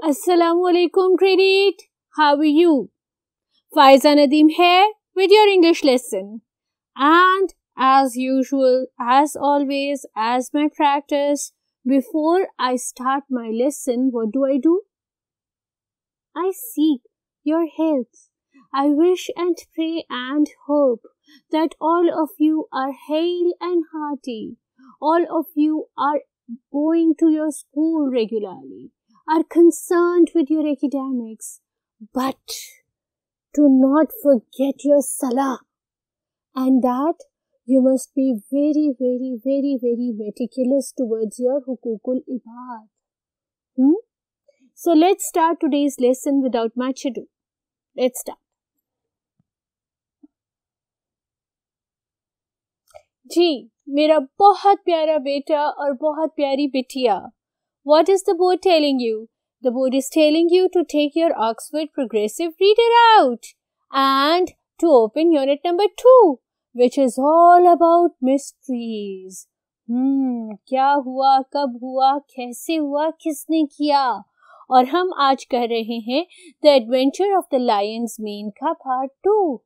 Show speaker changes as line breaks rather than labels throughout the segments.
Assalamualaikum credit. How are you? Faiza Nadeem here with your English lesson. And as usual, as always, as my practice, before I start my lesson, what do? I seek your health. I wish and pray and hope that all of you are hale and hearty. All of you are going to your school regularly, are concerned with your academics, but do not forget your salah, and that you must be very, very, very, very meticulous towards your hukukul ibad. So let's start today's lesson without much ado. Let's start. जी, मेरा बहुत प्यारा बेटा और बहुत प्यारी बिटिया. What is the board telling you? The board is telling you to take your Oxford Progressive Reader out and to open unit number 2, which is all about mysteries. क्या हुआ, कब हुआ, कैसे हुआ, किसने किया? और हम आज कर रहे हैं The Adventure of the Lion's Mane का पार्ट 2,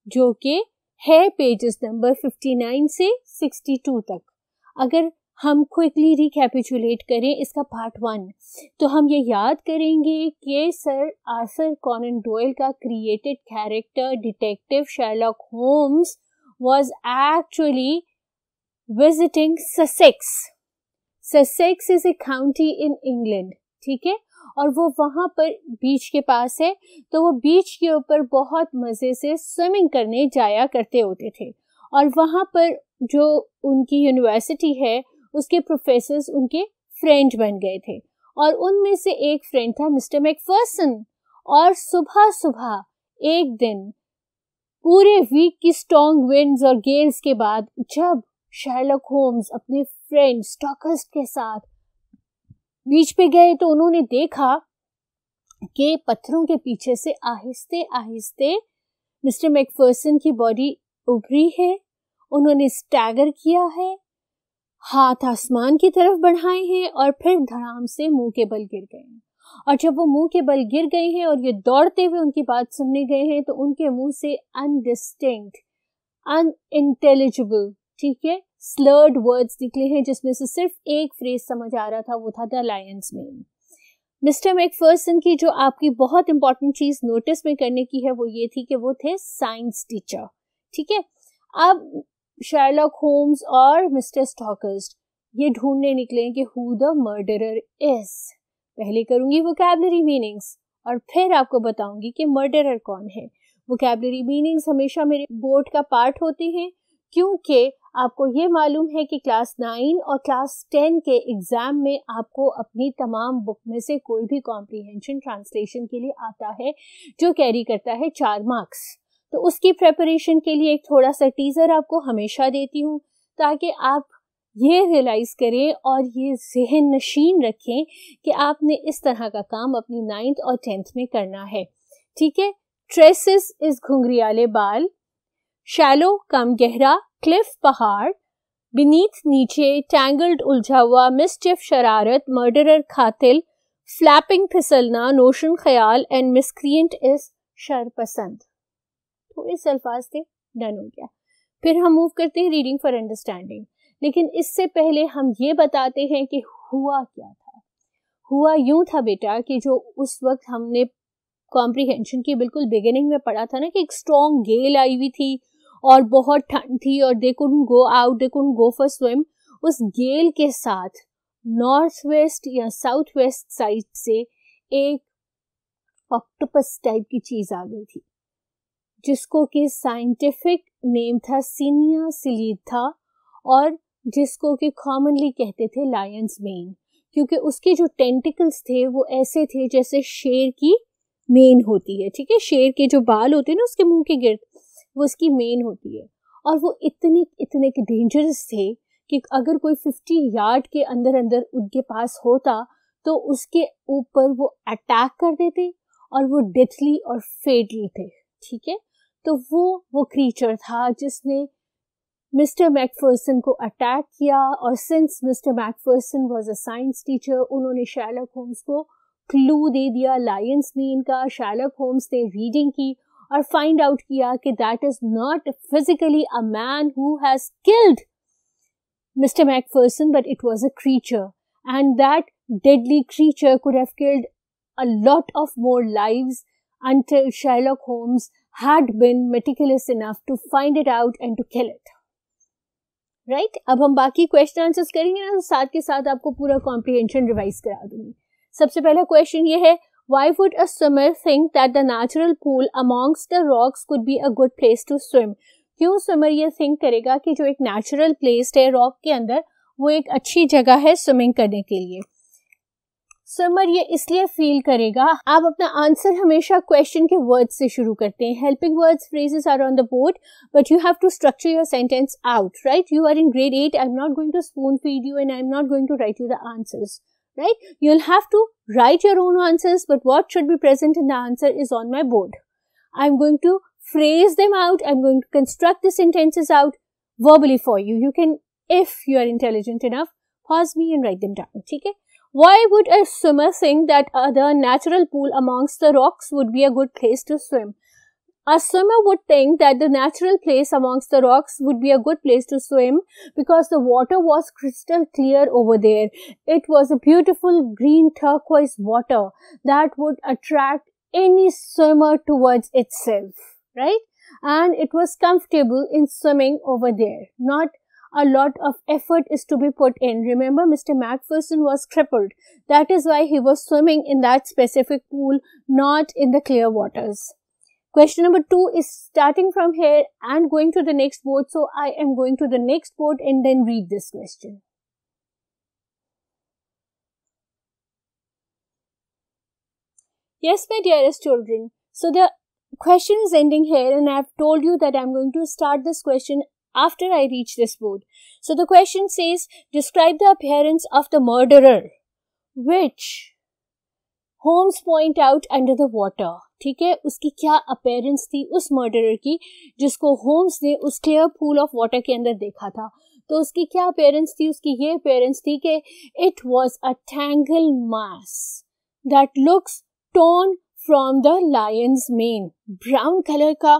जो कि है पेजेस नंबर 59 से 62 तक. अगर हम क्विकली रिकैपिचुलेट करें इसका पार्ट 1, तो हम ये याद करेंगे कि सर आर्थर कॉनन डॉयल का created character detective Sherlock Holmes was actually visiting Sussex. Sussex is a county in England, ठीक है, और वो वहाँ पर बीच के पास है, तो वो बीच के ऊपर बहुत मज़े से स्विमिंग करने जाया करते होते थे. और वहाँ पर जो उनकी यूनिवर्सिटी है उसके प्रोफेसर्स उनके फ्रेंड बन गए थे, और उनमें से एक फ्रेंड था मिस्टर मैकफर्सन. और सुबह सुबह एक दिन पूरे वीक की स्ट्रॉन्ग विंड्स और गेल्स के बाद जब शर्लॉक होम्स अपने फ्रेंड स्टॉकर्स के साथ बीच पे गए तो उन्होंने देखा कि पत्थरों के पीछे से आहिस्ते आहिस्ते मिस्टर मैकफर्सन की बॉडी उभरी है. उन्होंने स्टैगर किया है, हाथ आसमान की तरफ बढ़ाए हैं और फिर धड़ाम से मुंह के बल गिर गए. और जब वो मुंह के बल गिर गए हैं और ये दौड़ते हुए उनकी बात सुनने गए हैं तो उनके मुंह से अनडिस्टिंक्ट, अनइंटेलिजिबल, ठीक है, स्लर्ड वर्ड्स निकले हैं, जिसमें से सिर्फ एक फ्रेज समझ आ रहा था, वो था the Lions main. Mister Macpherson की जो आपकी बहुत इंपॉर्टेंट चीज नोटिस में करने की है वो ये थी कि वो थे साइंस टीचर, ठीक है. अब शर्लॉक होम्स और मिस्टर स्टॉकर्स ये ढूंढने निकले कि हु द मर्डरर इज. पहले करूंगी वोकैबुलरी मीनिंग्स और फिर आपको बताऊंगी कि मर्डरर कौन है. वोकैबुलरी मीनिंग्स हमेशा मेरे बोर्ड का पार्ट होते हैं, क्योंकि आपको ये मालूम है कि क्लास 9 और क्लास 10 के एग्जाम में आपको अपनी तमाम बुक में से कोई भी कॉम्प्रीहेंशन ट्रांसलेशन के लिए आता है जो कैरी करता है 4 मार्क्स. तो उसकी प्रेपरेशन के लिए एक थोड़ा सा टीजर आपको हमेशा देती हूँ ताकि आप ये रियलाइज करें और ये ज़हन नशीन रखें कि आपने इस तरह का काम अपनी 9th और 10th में करना है, ठीक है. ट्रेसेस इज घुंघरियाले बाल, शैलो कम गहरा, क्लिफ पहाड़, बीनीथ नीचे, टैंगल्ड उलझा हुआ, मिस्चिफ शरारत, मर्डरर खातिल, फ्लैपिंग फिसलना, नोशन ख्याल एंड मिसक्रिएंट इज शर पसंद. थोड़े से अल्फाज थे, डन हो गया. फिर हम मूव करते हैं रीडिंग फॉर अंडरस्टैंडिंग. लेकिन इससे पहले हम ये बताते हैं कि हुआ क्या था. हुआ यूं था बेटा कि जो उस वक्त हमने कॉम्प्रीहेंशन की बिल्कुल बिगिनिंग में पढ़ा था ना कि एक स्ट्रॉन्ग गेल आई हुई थी और बहुत ठंड थी और they couldn't go out, they couldn't go for swim. उस गेल के साथ नॉर्थ वेस्ट या साउथ वेस्ट साइड से एक ऑक्टोपस टाइप की चीज आ गई थी जिसको कि साइंटिफिक नेम था सीनिया सिलीथा और जिसको कि कॉमनली कहते थे लायंस मेन, क्योंकि उसके जो टेंटिकल्स थे वो ऐसे थे जैसे शेर की मेन होती है, ठीक है. शेर के जो बाल होते हैं ना उसके मुंह के गिर्द, वो उसकी मेन होती है. और वो इतने इतने डेंजरस थे कि अगर कोई 50 यार्ड के अंदर अंदर उनके पास होता तो उसके ऊपर वो अटैक कर देते और वो डेथली और फेटल थे, ठीक है. तो वो क्रीचर था जिसने मिस्टर मैकफर्सन को अटैक किया. और since mister Macpherson was a science teacher, उन्होंने शर्लॉक होम्स को क्लू दे दिया लायंस मेन का, शर्लक होम्स ने रीडिंग की और फाइंड आउट किया कि that is not physically a man who has killed Mr. Macpherson, but it was a creature, and that deadly creature could have killed a lot of more lives until Sherlock Holmes had been meticulous enough to find it out and to kill it. Right? अब हम बाकी question answers करेंगे ना, तो साथ के साथ आपको पूरा कॉम्प्रिहेंशन रिवाइज करा दूंगी. सबसे पहला क्वेश्चन ये है, why would a swimmer think that the natural pool amongst the rocks could be a good place to swim? क्यों स्विमर ये थिंक करेगा कि जो एक नेचुरल प्लेस है रॉक के अंदर वो एक अच्छी जगह है स्विमिंग करने के लिए. स्विमर ये इसलिए फील करेगा. आप अपना आंसर हमेशा क्वेश्चन के वर्ड्स से शुरू करते हैं. Helping words phrases are on the board but you have to structure your sentence out. Right, you are in grade 8. I am not going to spoon feed you and I am not going to write you the answers. Right, you'll have to write your own answers, but what should be present in the answer is on my board. I'm going to phrase them out. I'm going to construct the sentences out verbally for you. You can, if you are intelligent enough, pause me and write them down. Okay? Why would a swimmer think that the natural pool amongst the rocks would be a good place to swim? A swimmer would think that the natural place amongst the rocks would be a good place to swim because the water was crystal clear over there. It was a beautiful green turquoise water that would attract any swimmer towards itself. Right? And it was comfortable in swimming over there. Not a lot of effort is to be put in. Remember, Mr. Macpherson was crippled. That is why he was swimming in that specific pool, not in the clear waters. Question number 2 is starting from here and going to the next board. So I am going to the next board and then read this question. Yes, my dearest children. So the question is ending here and I have told you that I am going to start this question after I reach this board. So the question says, describe the appearance of the murderer which Holmes point out under the water. ठीक है, उसकी क्या appearance थी उस murderer की जिसको Holmes ने उस क्लियर पूल ऑफ वाटर के अंदर देखा था. तो उसकी क्या अपीयरेंस थी? उसकी ये अपीयरेंस थी कि it was a tangle mass that looks torn from the Lions main. Brown colour का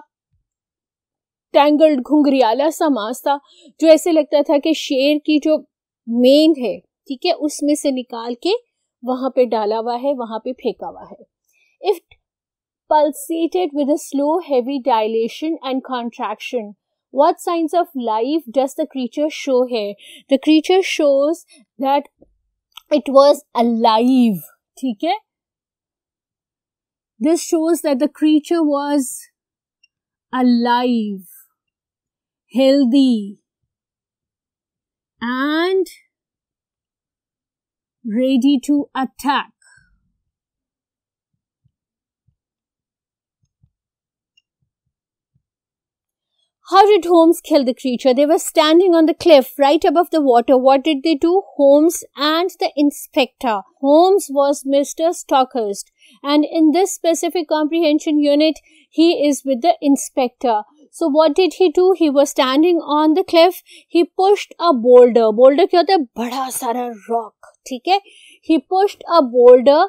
टैंगल्ड घुंघरियाला सा मांस था जो ऐसे लगता था कि शेर की जो मेन है, ठीक है, उसमें से निकाल के वहां पे डाला हुआ है, वहां पे फेंका हुआ है. If pulsated with a slow heavy dilation and contraction, what signs of life does the creature show here? The creature shows that it was alive. ठीक है, this shows that the creature was alive, healthy and ready to attack. How did Holmes kill the creature? They were standing on the cliff right above the water. What did they do? Holmes and the inspector. Holmes was Mr. Stockhurst, and in this specific comprehension unit, he is with the inspector. So what did he do? He was standing on the cliff. He pushed a boulder. Boulder क्या होता है? बड़ा सारा rock. ठीक है? He pushed a boulder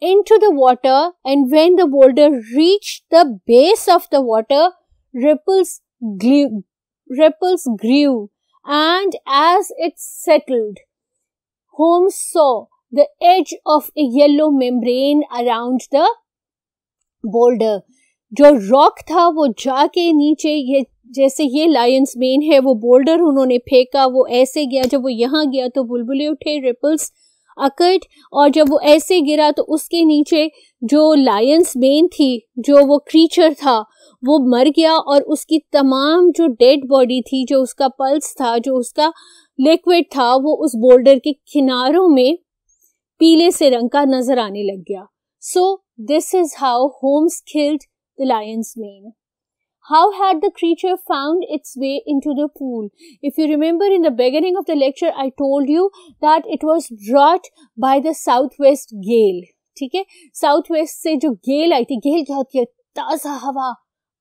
into the water, and when the boulder reached the base of the water, ripples grew, and as it settled, Holmes saw the edge of a yellow membrane around the boulder. जो rock था वो जाके नीचे, ये जैसे ये Lions main है, वो बोल्डर उन्होंने फेंका, वो ऐसे गया, जब वो यहाँ गया तो बुलबुले उठे, रिपल्स अकर्ड, और जब वो ऐसे गिरा तो उसके नीचे जो लायंस मेन थी, जो वो क्रीचर था, वो मर गया और उसकी तमाम जो डेड बॉडी थी, जो उसका पल्स था, जो उसका लिक्विड था, वो उस बोल्डर के किनारों में पीले से रंग का नजर आने लग गया. So this is how Holmes killed the lion's mane. How had the creature found its way into the pool? If you remember in the beginning of the lecture, I told you that it was brought by the southwest gale. ठीक है, southwest से जो गेल आई थी, गेल क्या होती है? ताजा हवा,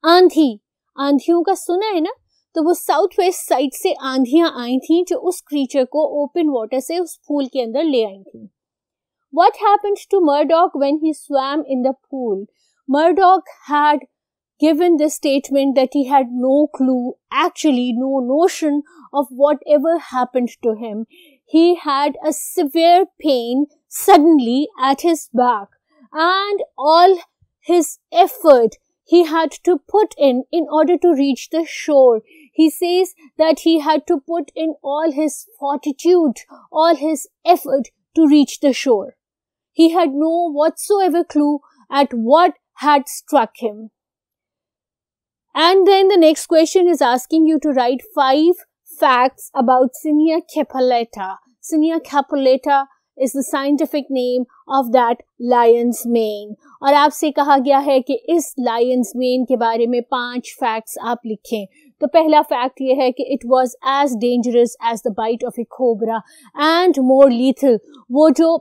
आंधी. आंधियों का सुना है ना? तो वो साउथ वेस्ट साइड से आंधियां आई थी जो उस क्रीचर को ओपन वाटर से उस पूल के अंदर ले आई थी. What happened to Murdoch when he swam in the pool? Murdoch had given this statement that he had no clue, actually no notion of whatever happened to him. He had a severe pain suddenly at his back, and all his effort he had to put in order to reach the shore. He says that he had to put in all his fortitude, all his effort to reach the shore. He had no whatsoever clue at what had struck him. And then the next question is asking you to write 5 facts about Cynia capillata. Cynia capillata is the scientific name of that lion's mane. और आपसे कहा गया है कि इस lion's mane के बारे में 5 facts आप लिखें. तो पहला fact ये है कि it was as dangerous as the bite of a cobra and more lethal. वो जो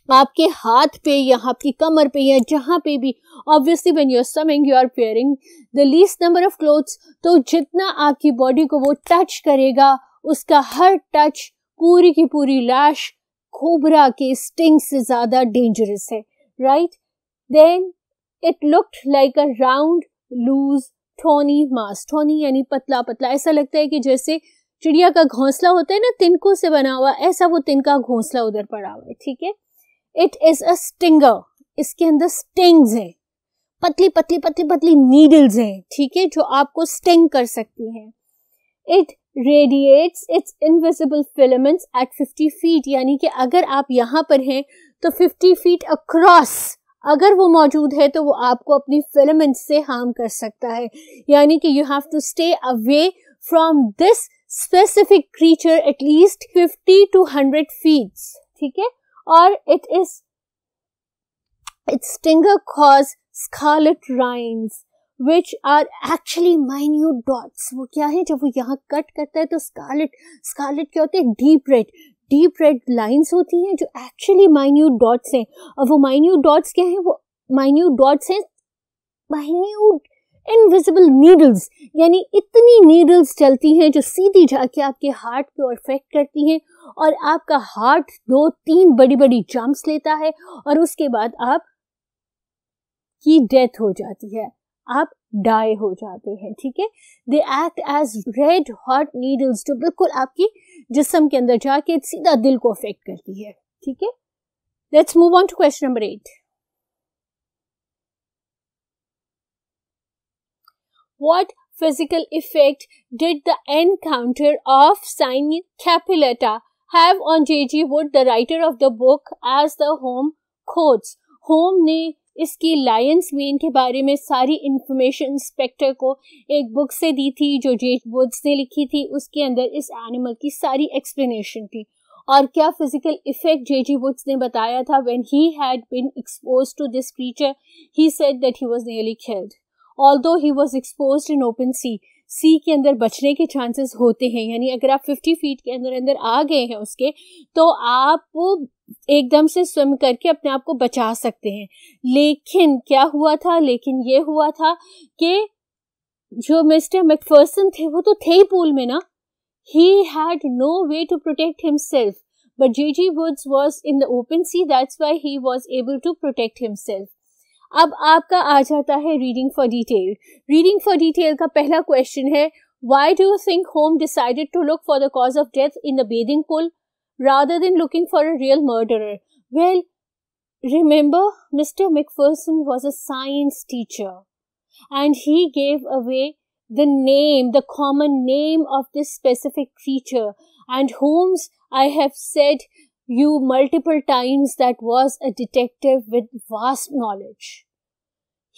आपके हाथ पे या आपकी कमर पे या जहाँ पे भी, obviously when you're swimming you are wearing the least number of clothes, तो जितना आपकी बॉडी को वो टच करेगा उसका हर टच पूरी की पूरी लैश कोबरा के स्टिंग से ज्यादा डेंजरस है, right? Then it looked like a round loose tawny mass. Tawny यानी पतला पतला, ऐसा लगता है कि जैसे चिड़िया का घोंसला होता है ना, तिनकों से बना हुआ, ऐसा वो तिनका घोंसला उधर पड़ा हुआ है, ठीक है? It is a stinger. इसके अंदर स्टिंग्स हैं, पतली पतली पतली पतली नीडल्स हैं, ठीक है, जो आपको स्टिंग कर सकती हैं. It radiates its invisible filaments at 50 feet, यानी कि अगर आप यहाँ पर हैं तो 50 फीट अक्रॉस अगर वो मौजूद है तो वो आपको अपनी फिलामेंट्स से हार्म कर सकता है. यानी कि you have to stay away from this specific creature at least 50 to 100 feet, ठीक है? और its stinger cause scarlet rinds which are actually minute dots. वो क्या है, जब वो यहाँ कट करता है तो स्कारलेट क्या होते हैं, डीप रेड लाइंस होती हैं जो एक्चुअली माइन्यूट डॉट्स हैं. और वो माइन्यूट डॉट्स क्या हैं, वो माइन्यूट डॉट्स हैं माइन्यूट इनविजिबल नीडल्स, यानी इतनी नीडल्स चलती हैं जो सीधी जाके आपके हार्ट को अफेक्ट करती हैं और आपका हार्ट 2-3 बड़ी बड़ी जंप्स लेता है और उसके बाद आप की डेथ हो जाती है, आप डाई हो जाते हैं, ठीक है? They act as red hot needles जो बिल्कुल आपकी जिस्म के अंदर जाके सीधा दिल को अफेक्ट करती है, ठीक है? Let's move on to question number 8. What physical effect did the encounter of Cynia capillata have on J.G. Wood, the writer of the book, as the Holmes quotes? Home ने इसकी लायंस मेन के बारे में सारी information inspector को एक book से दी थी जो जे.जी. वुड्स ने लिखी थी. उसके अंदर इस एनिमल की सारी एक्सप्लेनेशन थी. और क्या फिजिकल इफेक्ट जे.जी. वुड्स ने बताया था when he had been exposed to this creature? He said that he was nearly killed. Although he was exposed in open sea के अंदर बचने के चांसेस होते हैं, यानी अगर आप 50 फीट के अंदर आ गए हैं उसके, तो आप एकदम से स्विम करके अपने आप को बचा सकते हैं. लेकिन क्या हुआ था, ये हुआ था कि जो मिस्टर मैकफर्सन थे वो तो थे ही पूल में ना. He had no way to protect himself, but J.G. Woods was in the open sea, that's why he was able to protect himself. अब आपका आ जाता है reading for detail. Reading for detail का पहला क्वेश्चन है, व्हाई डू यू थिंक होम decided to look for the cause of death in the bathing pool rather than looking for a real murderer? Well, remember, Mr. McPherson was a science teacher and he gave away the common name of this specific creature. And Holmes, I have said you multiple times, that was a detective with vast knowledge.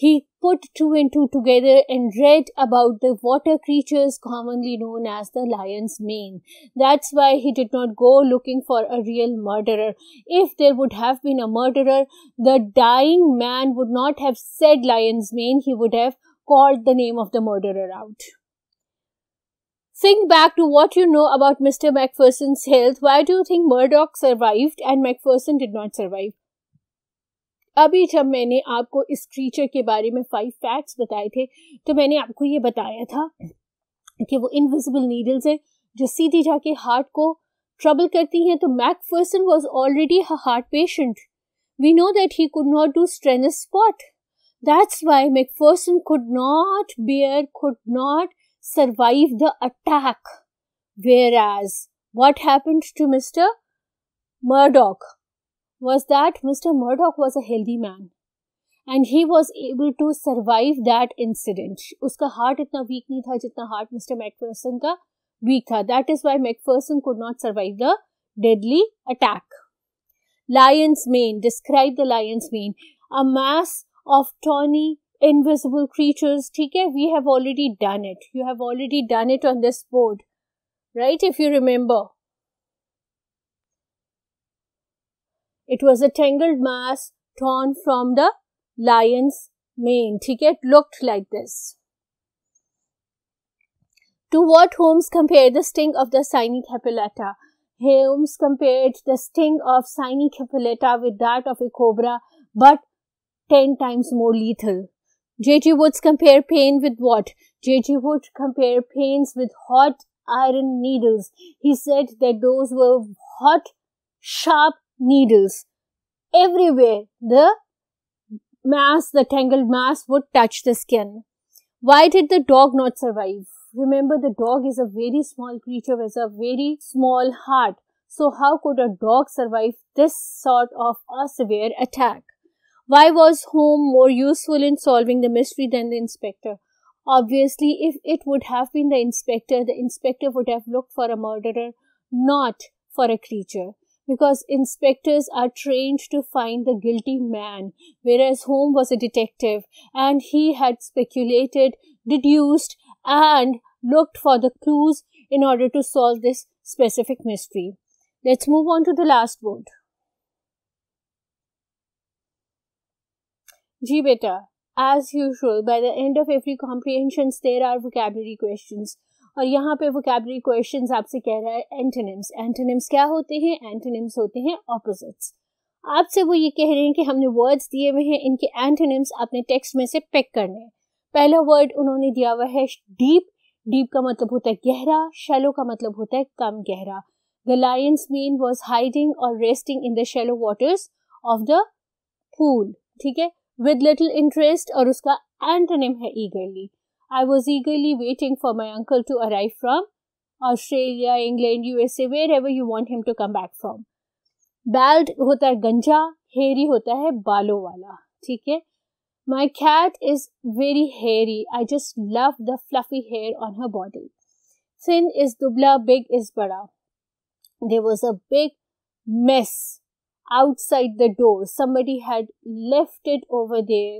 He put 2 and 2 together and read about the water creatures commonly known as the lion's mane. That's why he did not go looking for a real murderer. If there would have been a murderer, the dying man would not have said lion's mane. He would have called the name of the murderer out. Think back to what you know about Mr. McPherson's health. Why do you think Murdoch survived and McPherson did not survive? अभी जब मैंने आपको इस creature के बारे में 5 facts बताए थे तो मैंने आपको ये बताया था कि वो इनविजिबल नीडल्स हैं जो सीधी जाके हार्ट को ट्रबल करती हैं तो Macpherson was already a heart patient. We know that he could not do strenuous sport. That's why McPherson could not survive the attack. Whereas, what happened to Mr. Murdoch was that Mr. Murdoch was a healthy man. And he was able to survive that incident. उसका heart इतना weak नहीं था जितना heart Mr. McPherson का weak था. That is why McPherson could not survive the deadly attack. Lion's mane. Describe the lion's mane. A mass of tawny, invisible creatures. ठीक है? We have already done it. You have already done it on this board. Right? If you remember. It was a tangled mass torn from the lion's mane. ठीक है? It looked like this. To what Holmes compared the sting of the Cynic Hippolyta? Holmes compared the sting of Cynic Hippolyta with that of a cobra, but 10 times more lethal. J.G. Woods compared pain with what? J.G. Wood compared pains with hot iron needles. He said that those were hot, sharp needles. Everywhere the tangled mass would touch the skin. Why did the dog not survive? Remember, the dog is a very small creature with a very small heart. So how could a dog survive this sort of a severe attack? Why was Holmes more useful in solving the mystery than the inspector? Obviously, if it would have been the inspector would have looked for a murderer, not for a creature. Because inspectors are trained to find the guilty man, whereas Holmes was a detective and he had speculated, deduced, and looked for the clues in order to solve this specific mystery. Let's move on to the last board. जी बेटा, as usual, by the end of every comprehensions there are vocabulary questions. और यहाँ पे vocabulary questions आपसे कह रहा है antonyms. Antonyms क्या होते हैं? Antonyms होते हैं opposites. आपसे वो ये कह रहे हैं कि हमने words दिए हुए हैं, इनके antonyms अपने text में से pick करने हैं. पहला word उन्होंने दिया हुआ है deep. Deep का मतलब होता है गहरा. Shallow का मतलब होता है कम गहरा. The lion's mane was hiding or resting in the shallow waters of the pool. ठीक है? With little interest, और उसका antonym है eagerly. I was eagerly waiting for my uncle to arrive from Australia, England, USA, wherever you want him to come back from. Bald होता है गंजा. Hairy होता है बालों वाला. ठीक है? My cat is very hairy. I just love the fluffy hair on her body. Thin is dubla, big is bada. There was a big mess outside the door. Somebody had left it over there,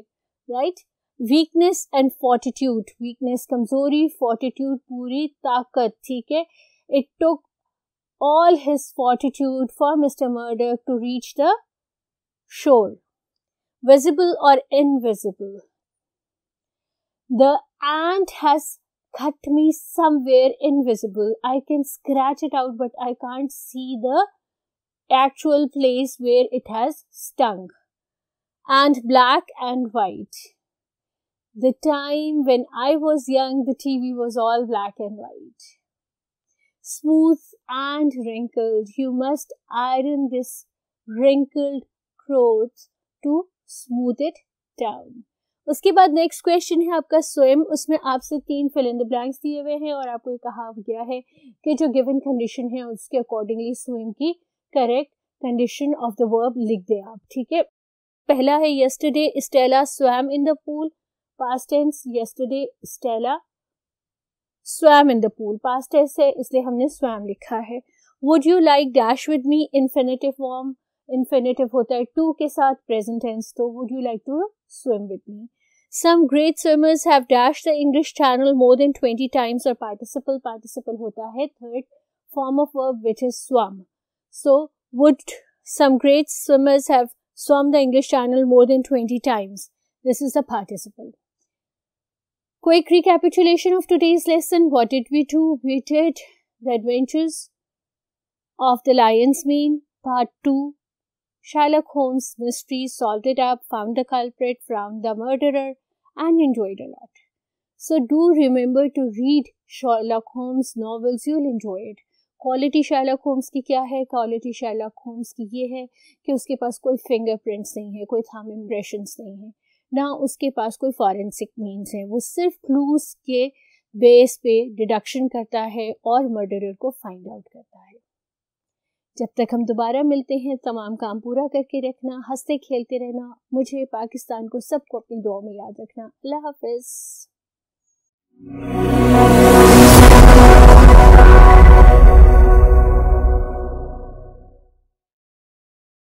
right? Weakness and fortitude. Weakness kamzori, fortitude puri taakat. ठीक है? It took all his fortitude for Mr. Murdoch to reach the shore. Visible or invisible? The ant has cut me somewhere invisible. I can scratch it out, but I can't see the actual place where it has stung. And black and white. The time when I was young, the TV was all black and white. Smooth and wrinkled. You must iron this wrinkled clothes to smooth it down. उसके बाद next question है आपका स्वयं. उसमें आपसे 3 fill in the blanks दिए हुए हैं और आपको ये कहा गया है कि जो गिवन कंडीशन है उसके अकॉर्डिंगली स्वयं की correct condition of the verb लिख दें आप. ठीक है? पहला है yesterday Stella swam in the pool. Past tense yesterday Stella swam in the pool. Past tense है इसलिए हमने swam लिखा है. Would you like dash with me? Infinitive form. Infinitive होता है to के साथ present tense. तो would you like to swim with me? Some great swimmers have dashed the English Channel more than 20 times. और participle होता है third form of verb which is swum. So would some great swimmers have swum the English Channel more than 20 times? This is a participle. Quick recapitulation of today's lesson. What did we do? We did the adventures of the lion's mane, part 2. Sherlock Holmes mystery, solved it up, found the culprit, found the murderer, and enjoyed a lot. So do remember to read Sherlock Holmes novels. You'll enjoy it. Quality Sherlock Holmes की क्या है? Quality Sherlock Holmes की ये है कि उसके पास कोई fingerprints नहीं है, कोई थंब इम्प्रेशंस नहीं है, ना उसके पास कोई फॉरेंसिक मीन्स है। वो सिर्फ क्लूज के बेस पे डिडक्शन करता है और मर्डरर को फाइंड आउट करता है। जब तक हम दोबारा मिलते हैं, तमाम काम पूरा करके रखना, हंसते खेलते रहना, मुझे, पाकिस्तान को, सबको अपनी दुआ में याद रखना। अल्लाह हाफिज़।